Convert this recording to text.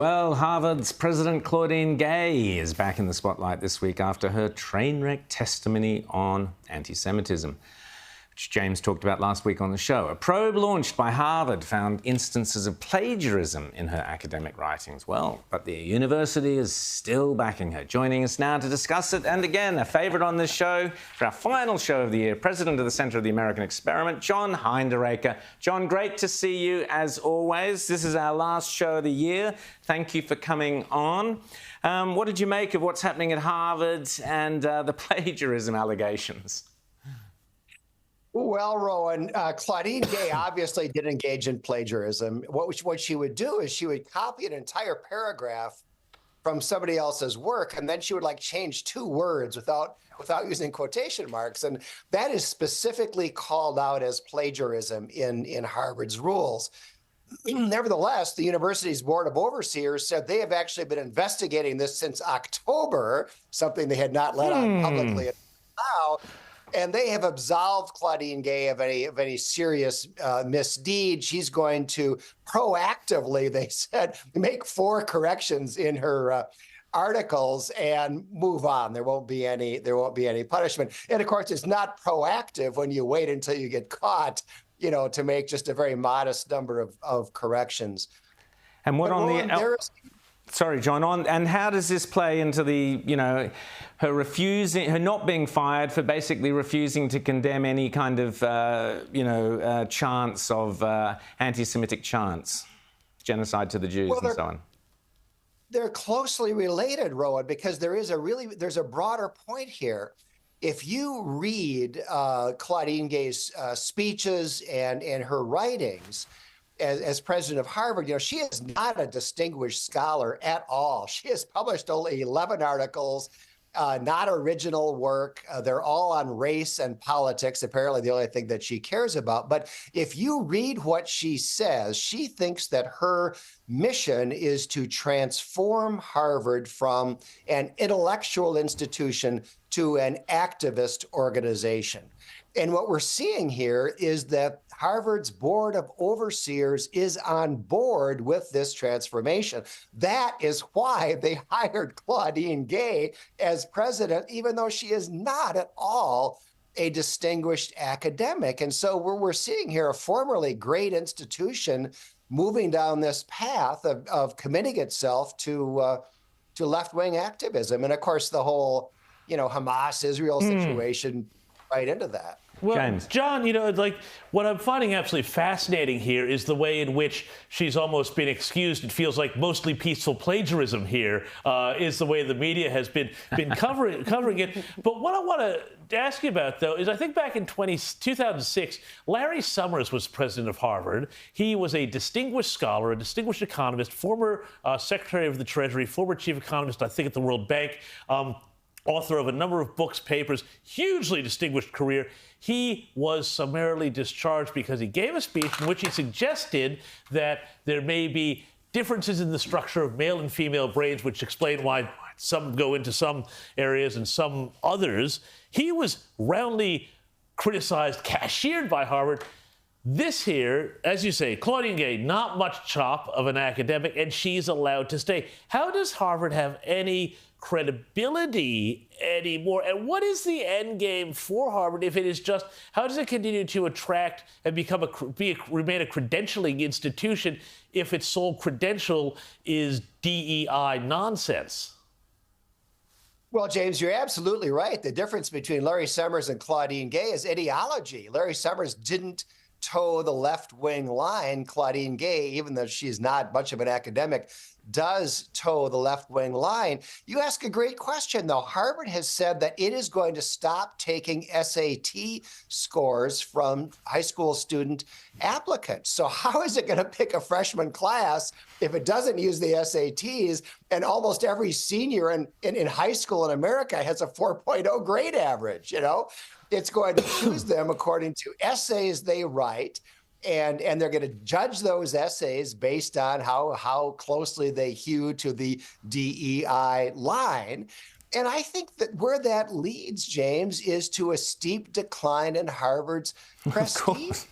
Well, Harvard's President Claudine Gay is back in the spotlight this week after her train wreck testimony on anti-Semitism, which James talked about last week on the show. A probe launched by Harvard found instances of plagiarism in her academic writings. Well, but the university is still backing her. Joining us now to discuss it, and again, a favourite on this show, for our final show of the year, President of the Centre of the American Experiment, John Hinderaker. John, great to see you as always. This is our last show of the year. Thank you for coming on. What did you make of what's happening at Harvard and the plagiarism allegations? Well, Rowan, Claudine Gay obviously did engage in plagiarism. What she would do is she would copy an entire paragraph from somebody else's work, and then she would change two words without using quotation marks. And that is specifically called out as plagiarism in Harvard's rules. Nevertheless, the university's Board of Overseers said they have actually been investigating this since October, something they had not let on publicly until now. And they have absolved Claudine Gay of any serious misdeed. She's going to proactively, they said, make 4 corrections in her articles and move on. There won't be any punishment. And of course, it's not proactive when you wait until you get caught, to make just a very modest number of corrections. And what Sorry, John. And how does this play into the, her not being fired for basically refusing to condemn any kind of, chants of anti-Semitic chants, genocide to the Jews and so on? They're closely related, Rowan, because there's a broader point here. If you read Claudine Gay's speeches and her writings, as president of Harvard, she is not a distinguished scholar at all. She has published only 11 articles, not original work. They're all on race and politics, apparently the only thing that she cares about. But if you read what she says, she thinks that her mission is to transform Harvard from an intellectual institution to an activist organization. And what we're seeing here is that Harvard's Board of Overseers is on board with this transformation. That is why they hired Claudine Gay as president, even though she is not at all a distinguished academic. And so we're seeing here a formerly great institution moving down this path of committing itself to left-wing activism. And of course, the whole, Hamas-Israel situation right into that. Well, James. John, what I'm finding absolutely fascinating here is the way in which she's almost been excused. It feels like mostly peaceful plagiarism here is the way the media has been covering it. But what I want to ask you about, though, is I think back in 2006, Larry Summers was president of Harvard. He was a distinguished scholar, a distinguished economist, former Secretary of the Treasury, former chief economist, I think, at the World Bank, author of a number of books, papers, hugely distinguished career. He was summarily discharged because he gave a speech in which he suggested that there may be differences in the structure of male and female brains, which explain why some go into some areas and some others. He was roundly criticized, cashiered by Harvard. This here, as you say, Claudine Gay, not much chop of an academic, and she's allowed to stay. How does Harvard have any credibility anymore? And what is the end game for Harvard if it is just, how does it continue to attract and remain a credentialing institution if its sole credential is DEI nonsense? Well, James, you're absolutely right. The difference between Larry Summers and Claudine Gay is ideology. Larry Summers didn't toe the left-wing line. Claudine Gay, even though she's not much of an academic, does toe the left-wing line. You ask a great question, though. Harvard has said that it is going to stop taking SAT scores from high school student applicants. So how is it going to pick a freshman class if it doesn't use the SATs? And almost every senior in high school in America has a 4.0 grade average, It's going to choose them according to essays they write, and they're going to judge those essays based on how closely they hew to the DEI line. And I think that where that leads, James, is to a steep decline in Harvard's prestige.